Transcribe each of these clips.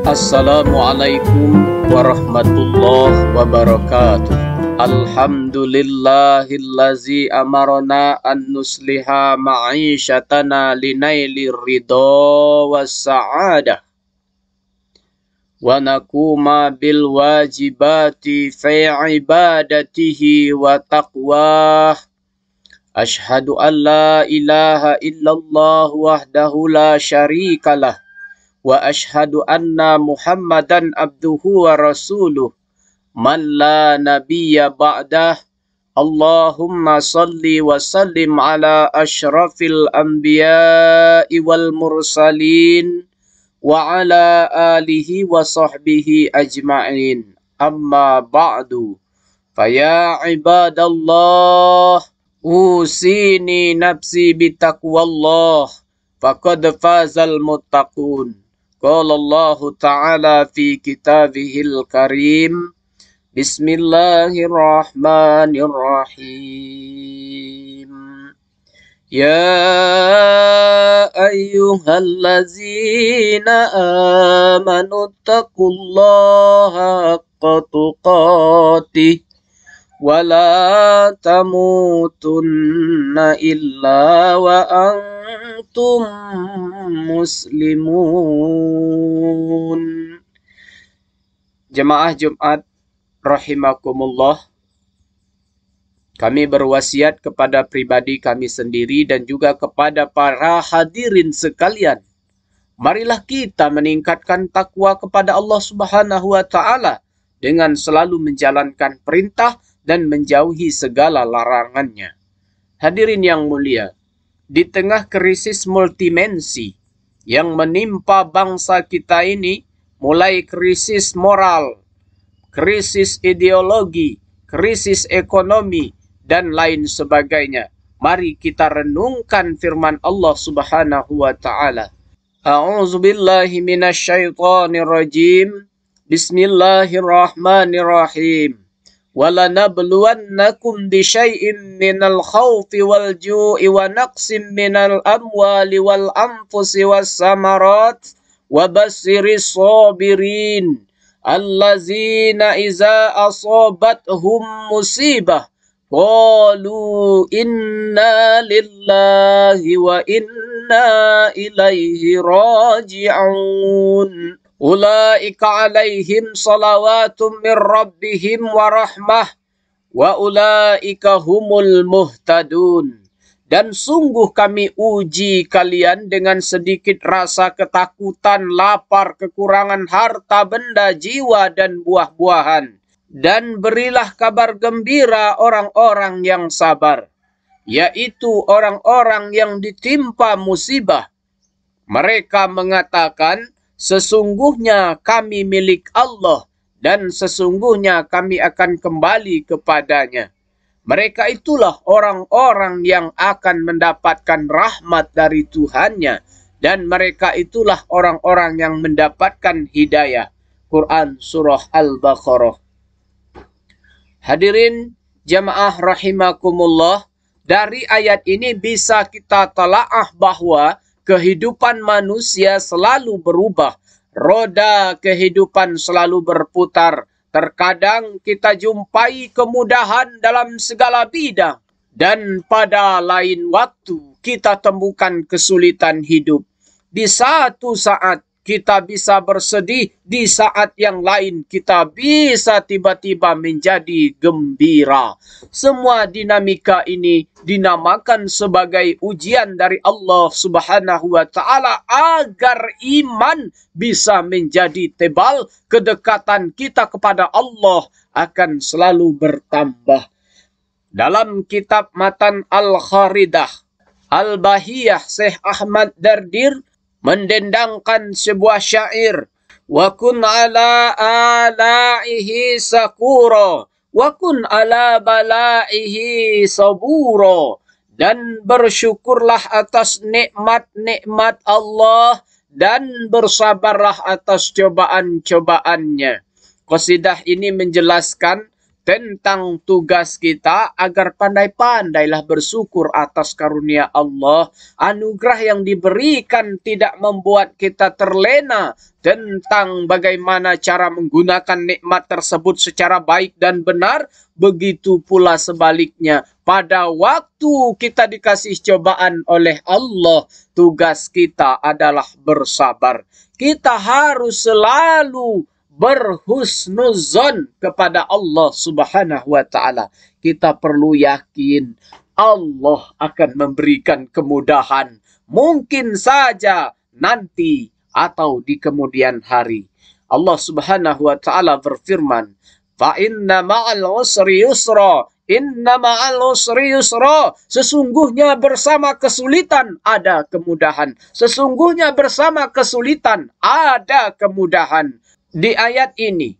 Assalamualaikum warahmatullahi wabarakatuh. Alhamdulillahillazi amarona an nusliha ma'isyatana linailir ridha wassa'adah wa nakuma bil wajibati fi ibadatihi wa taqwah. Ashhadu an la ilaha illallah wahdahu la syarikalah wa ashhadu anna Muhammadan abduhu wa rasuluh man la nabiyya ba'dah. Allahumma salli wa sallim ala ashrafil anbiya'i wal mursalin wa ala alihi wa sahbihi ajma'in. Amma ba'du. Faya ibadallah, usini nafsi bitaqwallah, faqad fazal muttaqun. Qala Allah Ta'ala fi kitabihil karim. Bismillahirrahmanirrahim. Ya ayyuhallazina amanu taqullaha haqqa tuqatih wa la tamutunna illa wa antum muslimun. Jemaah Jumat rahimakumullah, kami berwasiat kepada pribadi kami sendiri dan juga kepada para hadirin sekalian. Marilah kita meningkatkan takwa kepada Allah Subhanahu wa Ta'ala dengan selalu menjalankan perintah dan menjauhi segala larangannya. Hadirin yang mulia, di tengah krisis multidimensi yang menimpa bangsa kita ini, mulai krisis moral, krisis ideologi, krisis ekonomi, dan lain sebagainya, mari kita renungkan firman Allah Subhanahu wa Ta'ala. A'udzubillahi minasyaitonirrajim. Bismillahirrahmanirrahim. وَلَنَبْلُوَنَّكُمْ بِشَيْءٍ مِّنَ الْخَوْفِ وَالْجُوعِ وَنَقْصٍ مِّنَ الْأَمْوَالِ وَالْأَنفُسِ وَالثَّمَرَاتِ وَبَشِّرِ الصَّابِرِينَ الَّذِينَ إِذَا أَصَابَتْهُم مُّصِيبَةٌ قَالُوا إِنَّا لِلَّهِ وَإِنَّا إِلَيْهِ راجعون. Ulaika alaihim salawatum min rabbihim wa rahmah wa ulaika humul muhtadun. Dan sungguh kami uji kalian dengan sedikit rasa ketakutan, lapar, kekurangan harta benda, jiwa, dan buah-buahan. Dan berilah kabar gembira orang-orang yang sabar, yaitu orang-orang yang ditimpa musibah. Mereka mengatakan, sesungguhnya kami milik Allah dan sesungguhnya kami akan kembali kepadanya. Mereka itulah orang-orang yang akan mendapatkan rahmat dari Tuhannya dan mereka itulah orang-orang yang mendapatkan hidayah. Quran Surah Al-Baqarah. Hadirin jamaah rahimakumullah, dari ayat ini bisa kita telaah bahwa kehidupan manusia selalu berubah. Roda kehidupan selalu berputar. Terkadang kita jumpai kemudahan dalam segala bidang. Dan pada lain waktu kita temukan kesulitan hidup. Di satu saat kita bisa bersedih, di saat yang lain kita bisa tiba-tiba menjadi gembira. Semua dinamika ini dinamakan sebagai ujian dari Allah Subhanahu wa Ta'ala agar iman bisa menjadi tebal, kedekatan kita kepada Allah akan selalu bertambah. Dalam kitab Matan Al-Kharidah Al-Bahiyah, Syekh Ahmad Dardir mendendangkan sebuah syair. Wa kun ala alaihi sakura wa kun ala balaihi sabura. Dan bersyukurlah atas nikmat-nikmat Allah dan bersabarlah atas cobaan-cobaannya. Qasidah ini menjelaskan tentang tugas kita agar pandai-pandailah bersyukur atas karunia Allah. Anugerah yang diberikan tidak membuat kita terlena tentang bagaimana cara menggunakan nikmat tersebut secara baik dan benar. Begitu pula sebaliknya, pada waktu kita dikasih cobaan oleh Allah, tugas kita adalah bersabar. Kita harus selalu berhusnuzon kepada Allah Subhanahu wa ta'ala. Kita perlu yakin Allah akan memberikan kemudahan. Mungkin saja nanti atau di kemudian hari. Allah Subhanahu wa ta'ala berfirman, "Fa inna ma'al usri yusra." Inna ma'al usri yusra. Sesungguhnya bersama kesulitan ada kemudahan. Sesungguhnya bersama kesulitan ada kemudahan. Di ayat ini,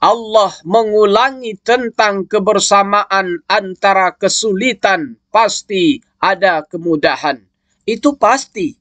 Allah mengulangi tentang kebersamaan antara kesulitan. Pasti ada kemudahan. Itu pasti.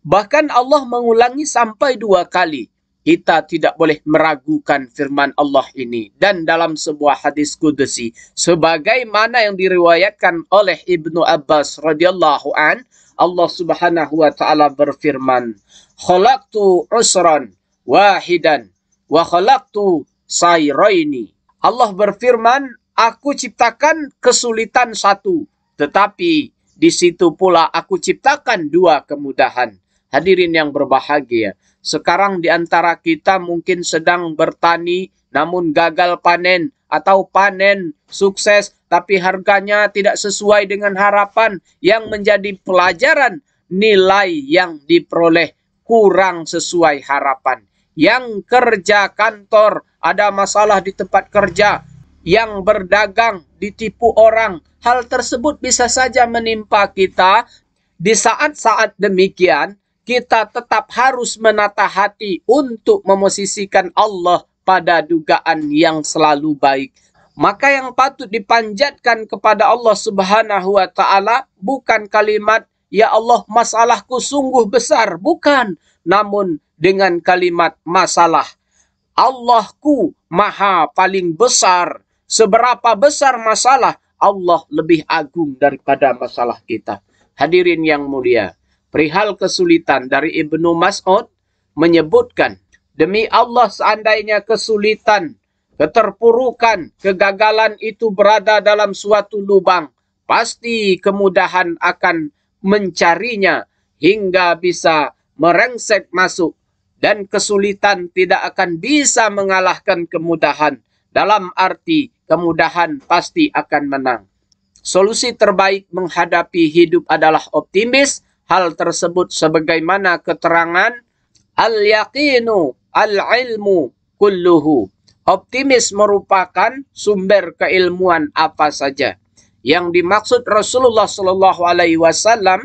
Bahkan Allah mengulangi sampai 2 kali. Kita tidak boleh meragukan firman Allah ini. Dan dalam sebuah hadis kudusi, sebagaimana yang diriwayatkan oleh Ibnu Abbas radhiyallahu an, Allah Subhanahu wa ta'ala berfirman, "Khalaqtu usran wahidan wa khalaqtu sayraini." Allah berfirman, aku ciptakan kesulitan satu, tetapi di situ pula aku ciptakan 2 kemudahan. Hadirin yang berbahagia, sekarang di antara kita mungkin sedang bertani namun gagal panen, atau panen sukses tapi harganya tidak sesuai dengan harapan. Yang menjadi pelajaran, nilai yang diperoleh kurang sesuai harapan. Yang kerja kantor ada masalah di tempat kerja, yang berdagang ditipu orang, hal tersebut bisa saja menimpa kita. Di saat-saat demikian, kita tetap harus menata hati untuk memosisikan Allah pada dugaan yang selalu baik. Maka yang patut dipanjatkan kepada Allah Subhanahu wa ta'ala bukan kalimat, "Ya Allah, masalahku sungguh besar." Bukan. Namun dengan kalimat masalah, Allahku maha paling besar. Seberapa besar masalah, Allah lebih agung daripada masalah kita. Hadirin yang mulia, perihal kesulitan dari Ibnu Mas'ud menyebutkan, demi Allah seandainya kesulitan, keterpurukan, kegagalan itu berada dalam suatu lubang, pasti kemudahan akan mencarinya hingga bisa merengsek masuk. Dan kesulitan tidak akan bisa mengalahkan kemudahan. Dalam arti kemudahan pasti akan menang. Solusi terbaik menghadapi hidup adalah optimis. Hal tersebut sebagaimana keterangan al-yaqinu al-ilmu kulluhu. Optimis merupakan sumber keilmuan apa saja. Yang dimaksud Rasulullah SAW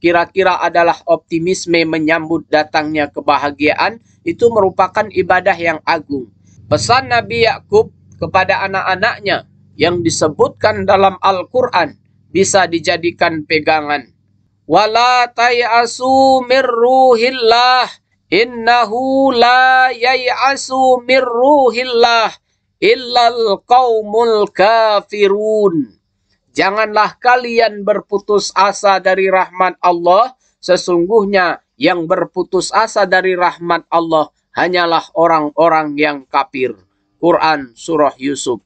kira-kira adalah optimisme menyambut datangnya kebahagiaan. Itu merupakan ibadah yang agung. Pesan Nabi Yakub kepada anak-anaknya yang disebutkan dalam Al-Quran bisa dijadikan pegangan. Wala tay'asu mir ruhillah, innahu la yay'asu mir ruhillah illal qaumul kafirun. Janganlah kalian berputus asa dari rahmat Allah. Sesungguhnya yang berputus asa dari rahmat Allah hanyalah orang-orang yang kafir. Quran Surah Yusuf.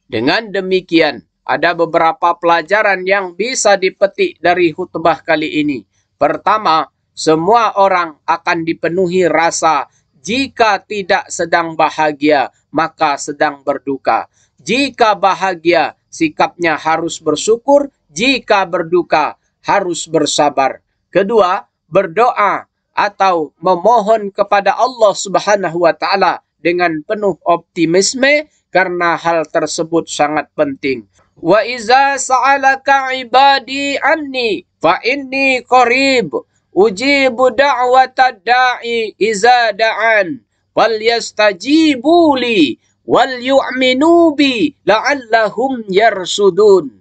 Dengan demikian, ada beberapa pelajaran yang bisa dipetik dari khutbah kali ini. Pertama, semua orang akan dipenuhi rasa jika tidak sedang bahagia, maka sedang berduka. Jika bahagia, sikapnya harus bersyukur. Jika berduka, harus bersabar. Kedua, berdoa atau memohon kepada Allah Subhanahu wa ta'ala dengan penuh optimisme, karena hal tersebut sangat penting. Wa iza sa'alaka ibadi anni fa inni qarib ujibu da'watad da'i iza da'an wal yastajibu li wal yu'minu bi la'allahum yarsudun.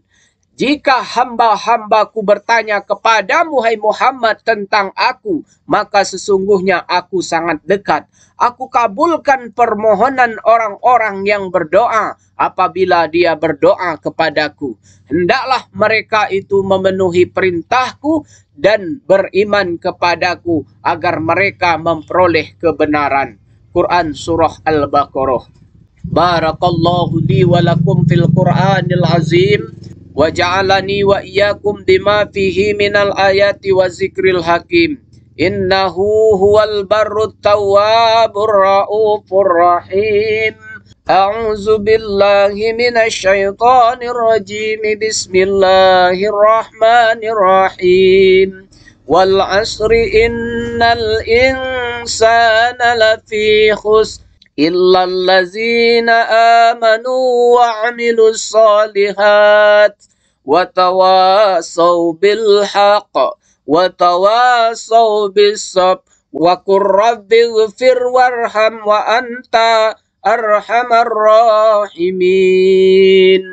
Jika hamba-hambaku bertanya kepadamu, hai Muhammad, tentang aku, maka sesungguhnya aku sangat dekat. Aku kabulkan permohonan orang-orang yang berdoa apabila dia berdoa kepadaku. Hendaklah mereka itu memenuhi perintahku dan beriman kepadaku agar mereka memperoleh kebenaran. Quran Surah Al-Baqarah. Barakallahu li wa lakum fil Qur'anil azim. Waja'alani wa iyyakum bima fihi minal ayati wa zikril hakim. Innahu huwal barrut tawwabur raufur rahim. A'udzu billahi minasy syaithanir rajim. Bismillahirrahmanirrahim. Wal 'asri innal insana lafi khusr إلا الذين آمنوا وعملوا الصالحات وتواصوا بالحق وتواصوا بالصبر وقل رب اغفر وارحم وأنت أرحم الراحمين.